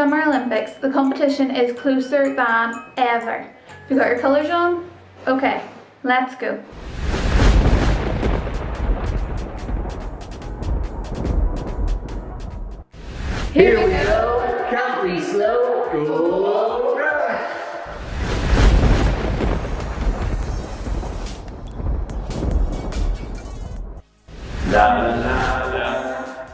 Summer Olympics, the competition is closer than ever. Have you got your colours on? Okay, let's go. Here we go, can't be slow, go rush! La la la la,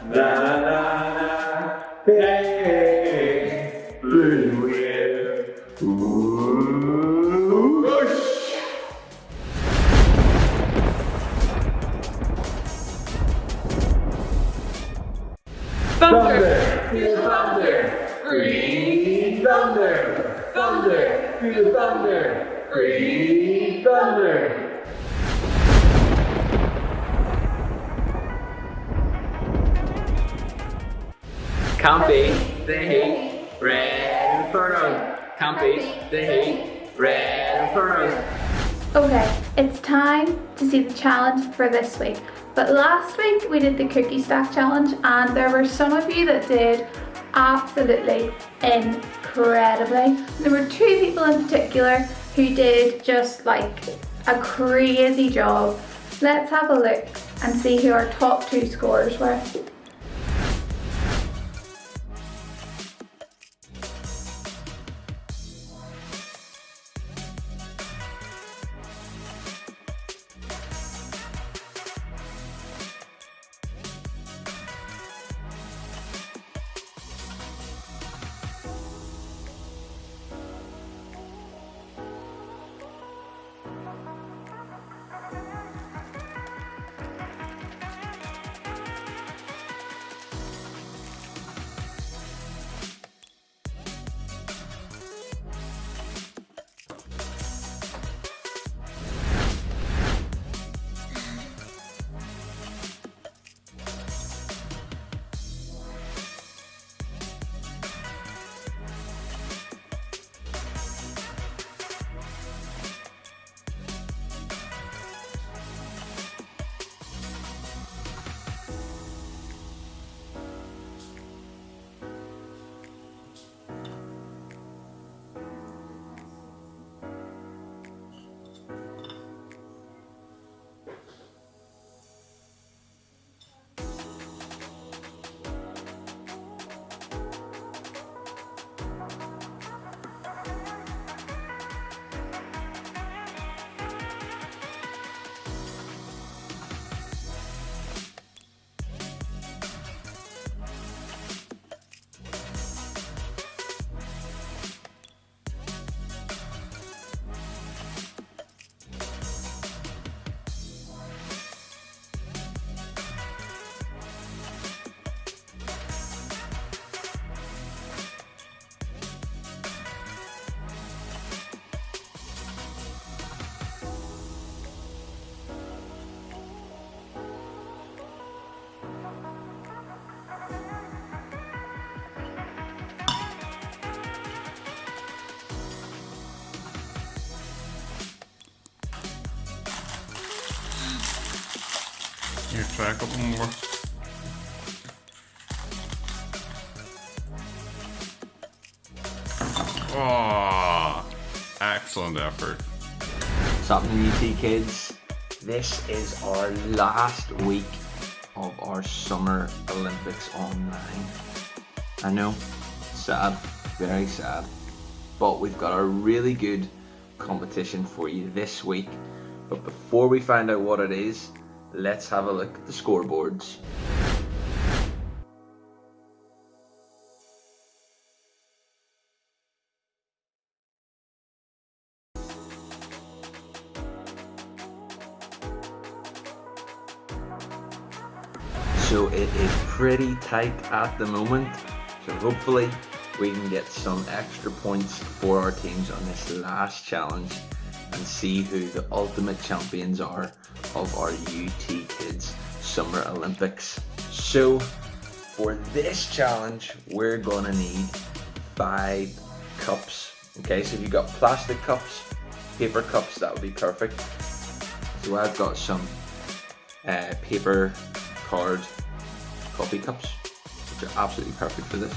la la la la, hey, blue wheel, ooh, rush! Thunder, feel the thunder, green thunder, thunder, feel the thunder, green thunder. Can't beat the heat, red inferno. Can't beat the heat, red inferno. Okay, it's time to see the challenge for this week. But last week we did the cookie stack challenge and there were some of you that did absolutely incredibly. There were 2 people in particular who did just like a crazy job. Let's have a look and see who our top 2 scorers were. Here, try a couple more. Oh, excellent effort. What's up, UTkids? This is our last week of our Summer Olympics online. I know, sad, very sad, but we've got a really good competition for you this week. But before we find out what it is, let's have a look at the scoreboards. So it is pretty tight at the moment, so hopefully we can get some extra points for our teams on this last challenge and see who the ultimate champions are of our UTkids Summer Olympics. So for this challenge we're gonna need 5 cups. Okay, so if you've got plastic cups, paper cups, that would be perfect. So I've got some paper card coffee cups, which are absolutely perfect for this.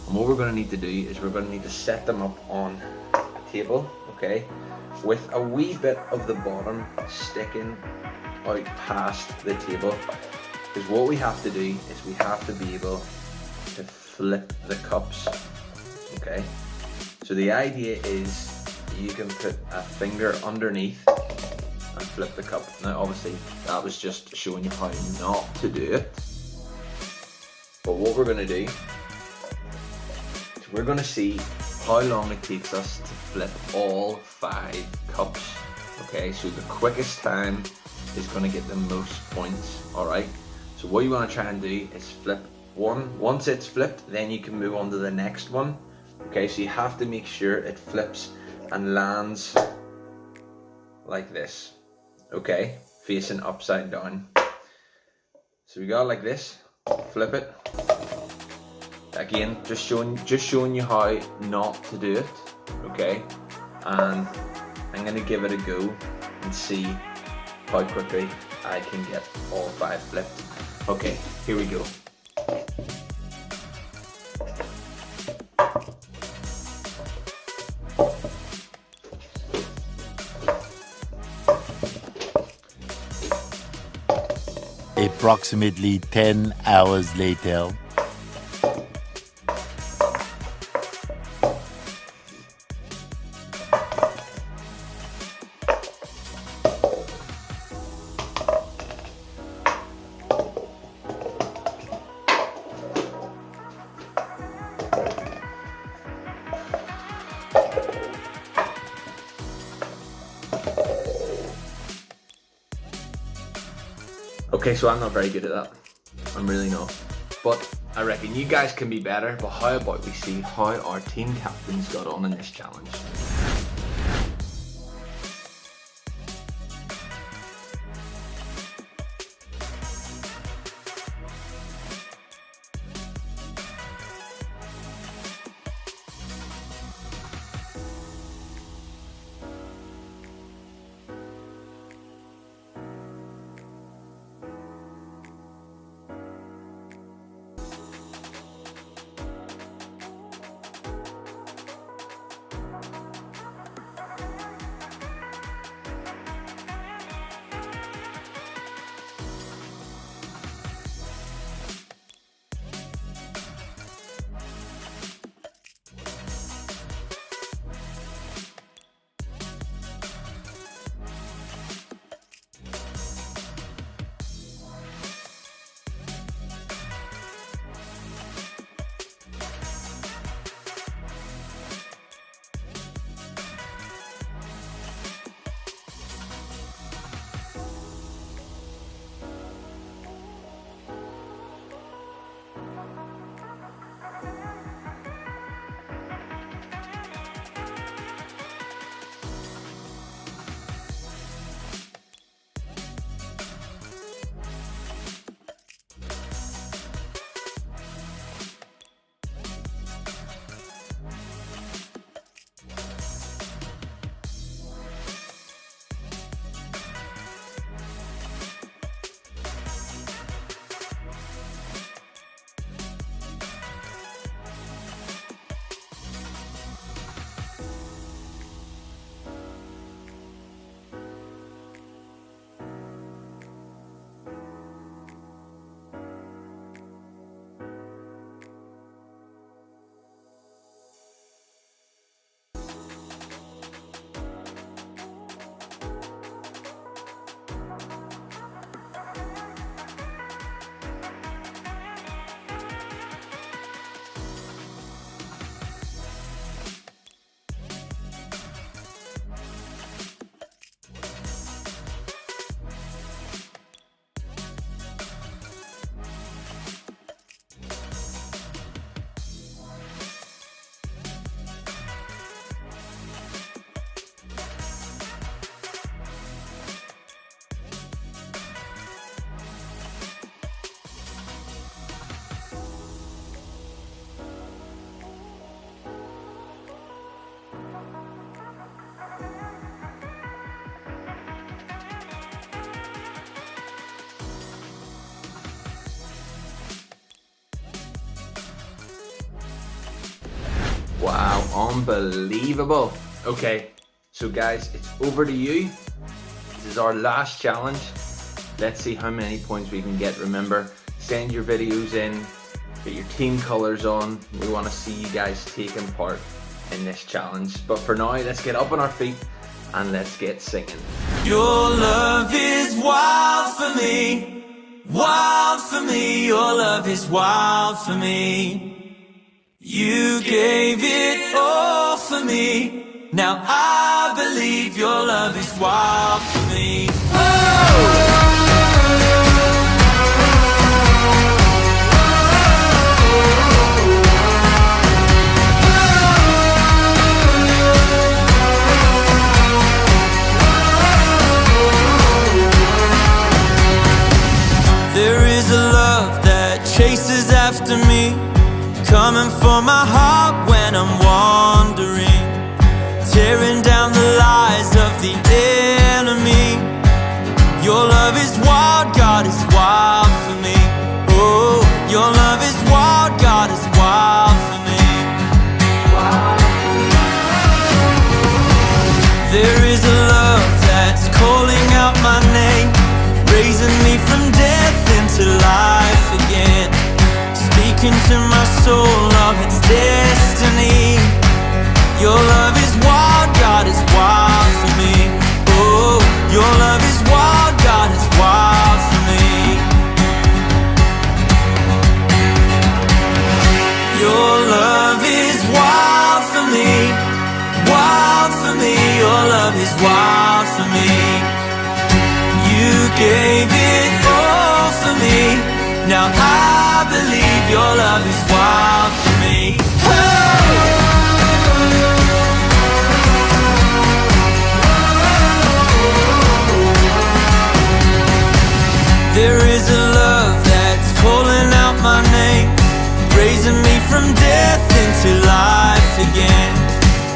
And what we're going to need to do is we're going to need to set them up on a table, okay, with a wee bit of the bottom sticking out past the table. Because what we have to do is we have to be able to flip the cups, okay? So the idea is you can put a finger underneath and flip the cup. Now obviously that was just showing you how not to do it. But what we're going to do is we're going to see how long it takes us to flip all 5 cups. Okay, so the quickest time is going to get the most points, alright? So what you want to try and do is flip one. Once it's flipped, then you can move on to the next one. Okay, so you have to make sure it flips and lands like this. Okay, facing upside down. So we got it like this, flip it. Again, just showing you how not to do it, okay? And I'm gonna give it a go and see how quickly I can get all 5 flipped. Okay, here we go. Approximately 10 hours later. Okay, so I'm not very good at that. I'm really not. But I reckon you guys can be better, but how about we see how our team captains got on in this challenge? Wow, unbelievable. Okay, so guys, it's over to you. This is our last challenge. Let's see how many points we can get. Remember, send your videos in, get your team colors on. We want to see you guys taking part in this challenge. But for now, let's get up on our feet and let's get singing. Your love is wild for me, wild for me. Your love is wild for me. You gave it all for me. Now I believe your love is wild for me. There is a love that chases after me, coming for my heart when I'm wandering, tearing down the lies of the enemy. Your love is wild, God is wild for me. Oh, your love is wild, God is wild for me. There is a love that's calling out my name, raising me from death into life again, speaking to my soul of its destiny. Your love is wild, God is wild for me. Oh, your love is wild, God is wild for me. Your love is wild for me, wild for me. Your love is wild for me. You gave it all for me. Now I believe your love is wild for me. There is a love that's calling out my name, raising me from death into life again,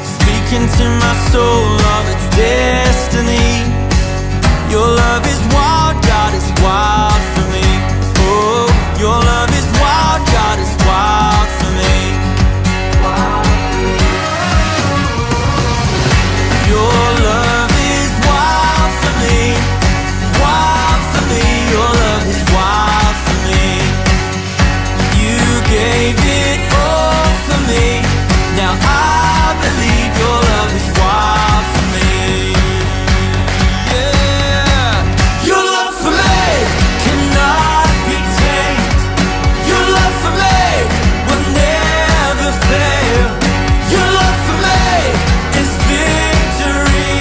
speaking to my soul of its destiny. Your love is wild, God is wild for me. Oh, your love is wild, God is wild for me. Your love is wild for me, wild for me. Your love is wild for me. You gave it all for me. Now I believe your love is wild for me. Your love for me cannot be tamed. Your love for me will never fail. Your love for me is victory.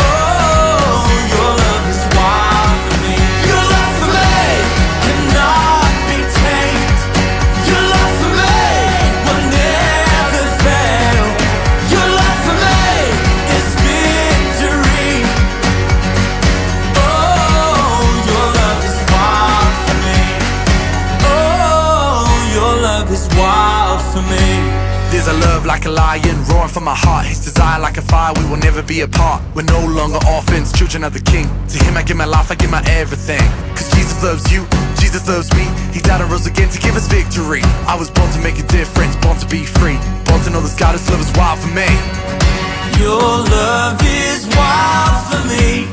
Oh, your love is wild for me. Your love for me cannot be tamed. Your love for me will never fail. Your love for me is victory. Oh, your love is wild for me. Oh, your love is wild for me. There's a love like a lion roaring from my heart, his desire like a fire, we will never be apart. We're no longer orphans, children of the King. To him I give my life, I give my everything. Cause Jesus loves you, Jesus loves me. He died and rose again to give us victory. I was born to make a difference, born to be free, born to know this God, his love is wild for me. Your love is wild for me,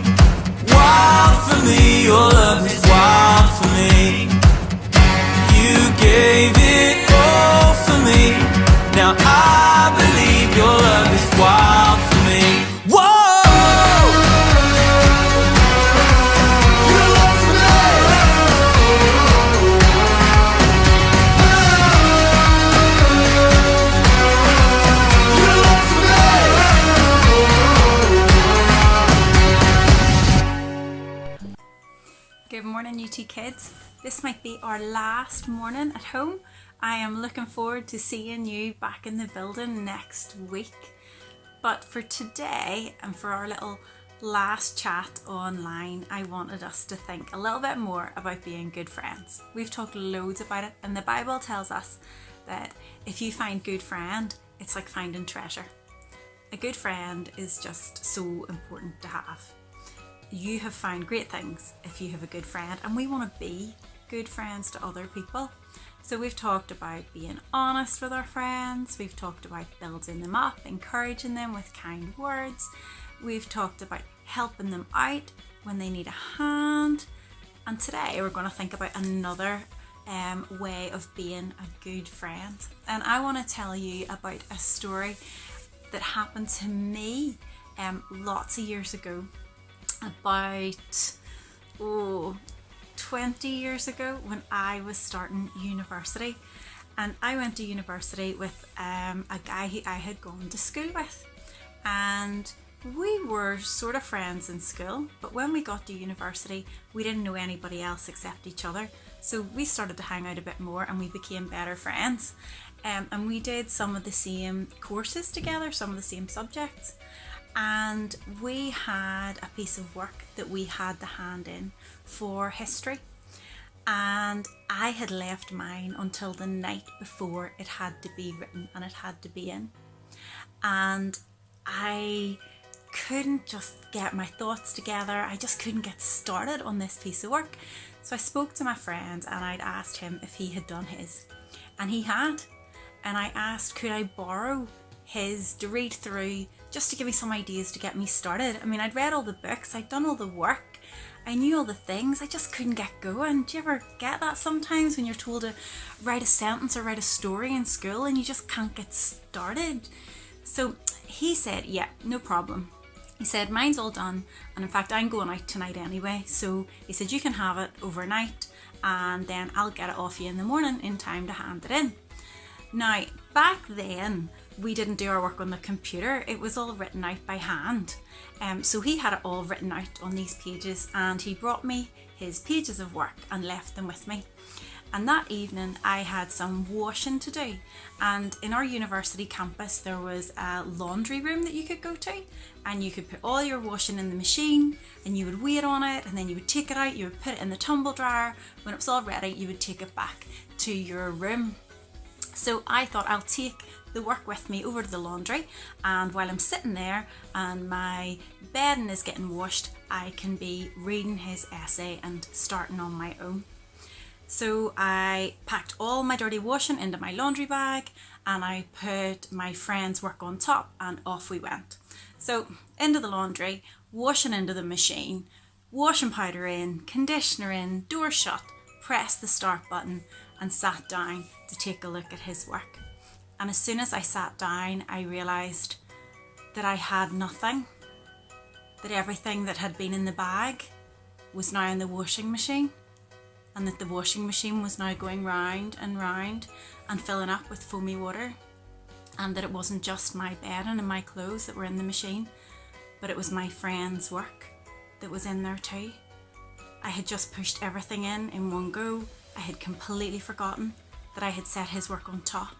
wild for me. Your love is wild for me. You gave it all for me. Now I believe your love is wild for me. Whoa! Your love for me. Your love for me. Good morning, UTkids. This might be our last morning at home. I am looking forward to seeing you back in the building next week. But for today and for our little last chat online, I wanted us to think a little bit more about being good friends. We've talked loads about it, and the Bible tells us that if you find good friend, it's like finding treasure. A good friend is just so important to have. You have found great things if you have a good friend, and we want to be good friends to other people. So we've talked about being honest with our friends, we've talked about building them up, encouraging them with kind words, we've talked about helping them out when they need a hand, and today we're going to think about another way of being a good friend. And I want to tell you about a story that happened to me lots of years ago, about 20 years ago, when I was starting university. And I went to university with a guy who I had gone to school with, and we were sort of friends in school, but when we got to university we didn't know anybody else except each other, so we started to hang out a bit more and we became better friends. And we did some of the same courses together, some of the same subjects, and we had a piece of work that we had to hand in for history, and I had left mine until the night before it had to be written and it had to be in, and I couldn't just get my thoughts together. I just couldn't get started on this piece of work. So I spoke to my friend and I'd asked him if he had done his, and he had. And I asked, could I borrow his to read through, just to give me some ideas to get me started. I mean, I'd read all the books, I'd done all the work, I knew all the things, I just couldn't get going. Do you ever get that sometimes when you're told to write a sentence or write a story in school and you just can't get started? So he said, yeah, no problem. He said, mine's all done, and in fact I'm going out tonight anyway, so he said you can have it overnight and then I'll get it off you in the morning in time to hand it in. Now, back then we didn't do our work on the computer, it was all written out by hand. So he had it all written out on these pages, and he brought me his pages of work and left them with me. And that evening I had some washing to do, and in our university campus there was a laundry room that you could go to, and you could put all your washing in the machine and you would wait on it, and then you would take it out, you would put it in the tumble dryer. When it was all ready you would take it back to your room. So I thought I'll take the work with me over to the laundry, and while I'm sitting there and my bedding is getting washed, I can be reading his essay and starting on my own. So I packed all my dirty washing into my laundry bag and I put my friend's work on top, and off we went. So into the laundry, washing into the machine, washing powder in, conditioner in, door shut, press the start button and sat down to take a look at his work. And as soon as I sat down, I realised that I had nothing, that everything that had been in the bag was now in the washing machine, and that the washing machine was now going round and round and filling up with foamy water, and that it wasn't just my bedding and my clothes that were in the machine, but it was my friend's work that was in there too. I had just pushed everything in one go. I had completely forgotten that I had set his work on top,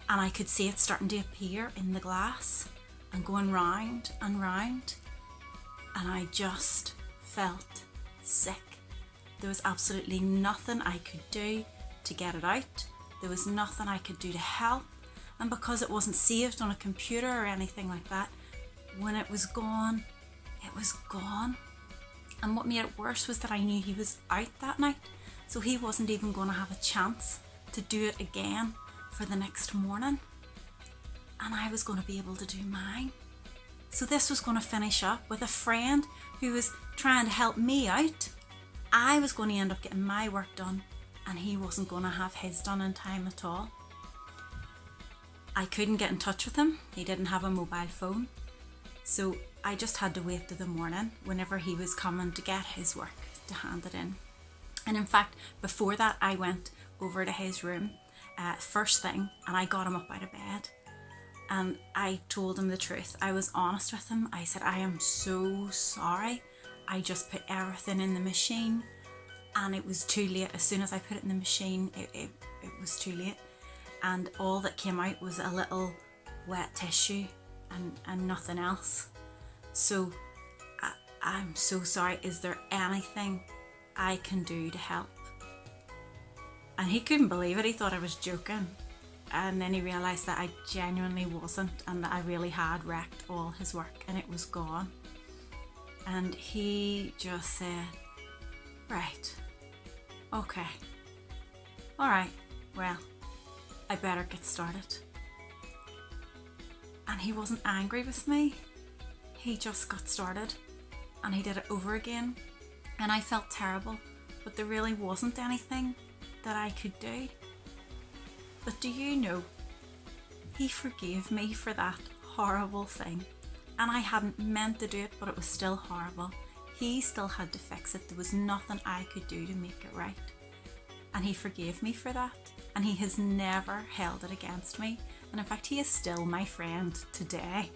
and I could see it starting to appear in the glass and going round and round, and I just felt sick. There was absolutely nothing I could do to get it out. There was nothing I could do to help. And because it wasn't saved on a computer or anything like that, when it was gone, it was gone. And what made it worse was that I knew he was out that night, so he wasn't even going to have a chance to do it again for the next morning. And I was going to be able to do mine. So this was going to finish up with a friend who was trying to help me out. I was going to end up getting my work done, and he wasn't going to have his done in time at all. I couldn't get in touch with him. He didn't have a mobile phone. So I just had to wait till the morning whenever he was coming to get his work to hand it in. And in fact, before that, I went over to his room first thing, and I got him up out of bed. And I told him the truth. I was honest with him. I said, I am so sorry. I just put everything in the machine and it was too late. As soon as I put it in the machine, it was too late. And all that came out was a little wet tissue and nothing else. So I'm so sorry. Is there anything I can do to help? And he couldn't believe it. He thought I was joking. And then he realised that I genuinely wasn't, and that I really had wrecked all his work and it was gone. And he just said, right, Okay. Alright, well, I better get started. And he wasn't angry with me. He just got started and he did it over again. And I felt terrible, but there really wasn't anything that I could do. But do you know, he forgave me for that horrible thing. And I hadn't meant to do it, but it was still horrible. He still had to fix it. There was nothing I could do to make it right. And he forgave me for that. And he has never held it against me. And in fact, he is still my friend today.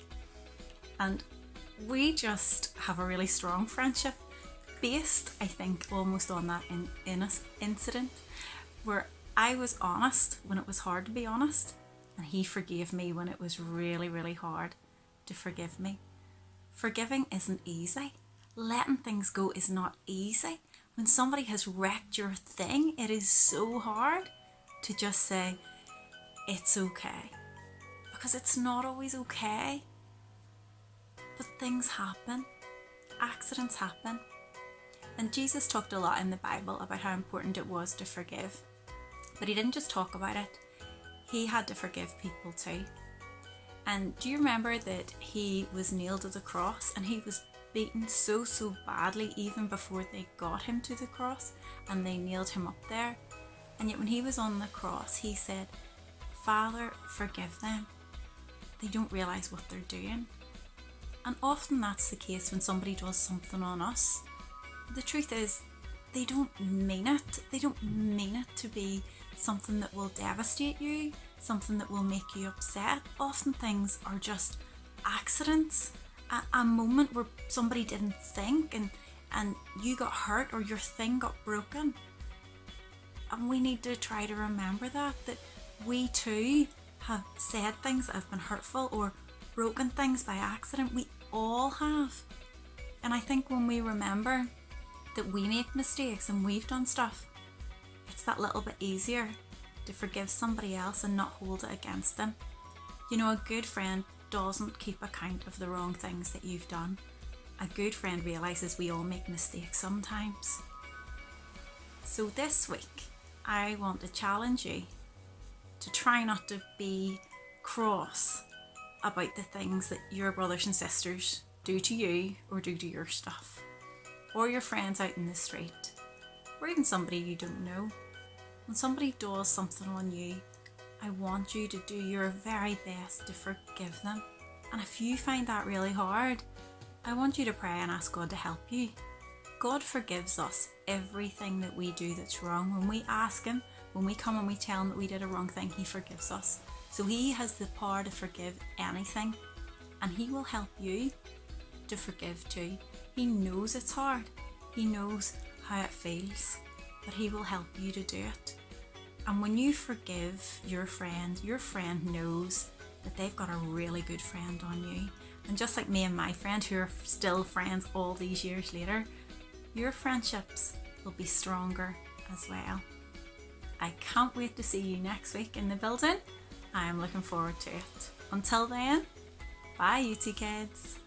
And we just have a really strong friendship, based, I think, almost on that incident where I was honest when it was hard to be honest, and he forgave me when it was really, really hard to forgive me. Forgiving isn't easy. Letting things go is not easy. When somebody has wrecked your thing, it is so hard to just say, it's okay. Because it's not always okay. But things happen. Accidents happen. And Jesus talked a lot in the Bible about how important it was to forgive. But he didn't just talk about it. He had to forgive people too. And do you remember that he was nailed to the cross and he was beaten so badly even before they got him to the cross and they nailed him up there? And yet when he was on the cross, he said, Father, forgive them. They don't realise what they're doing. And often that's the case when somebody does something on us. The truth is, they don't mean it. They don't mean it to be something that will devastate you, something that will make you upset. Often things are just accidents, a moment where somebody didn't think and you got hurt or your thing got broken. And we need to try to remember that we too have said things that have been hurtful or broken things by accident. We all have. And I think when we remember that we make mistakes and we've done stuff, it's that little bit easier to forgive somebody else and not hold it against them. You know, a good friend doesn't keep account of the wrong things that you've done. A good friend realises we all make mistakes sometimes. So this week, I want to challenge you to try not to be cross about the things that your brothers and sisters do to you or do to your stuff, or your friends out in the street, or even somebody you don't know. When somebody does something on you, I want you to do your very best to forgive them. And if you find that really hard, I want you to pray and ask God to help you. God forgives us everything that we do that's wrong. When we ask him, when we come and we tell him that we did a wrong thing, he forgives us. So he has the power to forgive anything, and he will help you to forgive too. He knows it's hard. He knows how it feels, but he will help you to do it. And when you forgive your friend knows that they've got a really good friend on you. And just like me and my friend, who are still friends all these years later, your friendships will be stronger as well. I can't wait to see you next week in the building. I am looking forward to it. Until then, bye UTkids.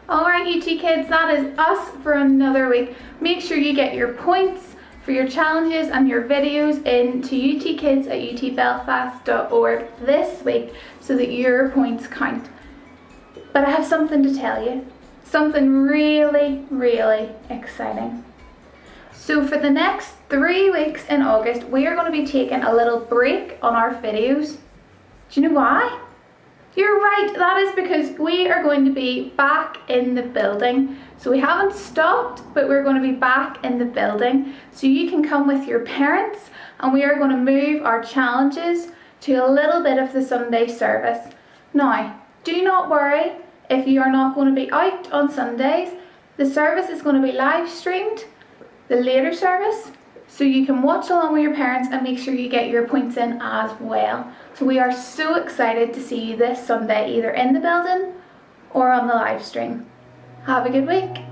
Alright UTkids, that is us for another week. Make sure you get your points for your challenges and your videos into UTkids at utbelfast.org this week so that your points count. But I have something to tell you. Something really, really exciting. So for the next 3 weeks in August, we are going to be taking a little break on our videos. Do you know why? You're right, that is because we are going to be back in the building. So we haven't stopped, but we're going to be back in the building. So you can come with your parents and we are going to move our challenges to a little bit of the Sunday service. Now, do not worry if you are not going to be out on Sundays. The service is going to be live streamed, the later service, so you can watch along with your parents and make sure you get your points in as well. So we are so excited to see you this Sunday, either in the building or on the live stream. Have a good week.